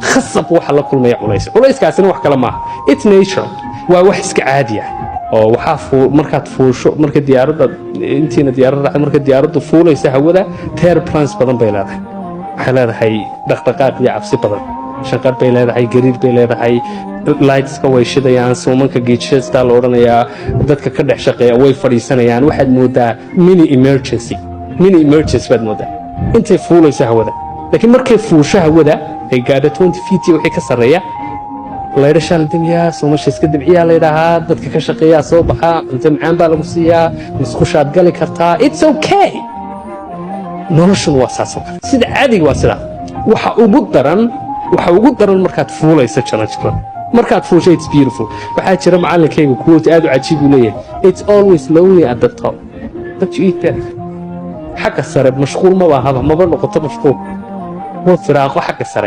khasab waxa la kulmaya culayskaasina wax kale maaha it's natural waa wax iska caadi ah oo waxaa markaad fuusho marka diyaaradda intiina diyaaradda marka diyaaraddu fuulaysa hawada turbulence badan bay leedahay waxay leedahay dhaqdhaqaaq iyo cabsi badan shaqar bay leedahay gariir bay leedahay lightska way shidayaan suumanka geejyada la odhanayaa dadka ka dhex shaqeeya way fadhiisanayaan waxaad moodaa mini emergency baad moodaa intay fuulaysa hawada laakiin markay fuusho hawada ay gaadho 20 feet wixii ka sarreeya laydhashaa la demiyaa suumasha iska dibciyaa laydhahaa dadka ka shaqeeyaa soo baxaa cunto macaan baa lagu siiyaa musqushaad gali kartaa it's okay noloshun waa saasoo kale sida caadiga waa sidaa waxa ugu daran markaad fuulaysa janajka markaad fuusho it's beautiful waxaa jira macallinkayga quote aad u cajiib u leeyahay it's always lonely at the top but you eat better xagga sare mashquul maba noqoto mashquul waa firaaqo xagga sare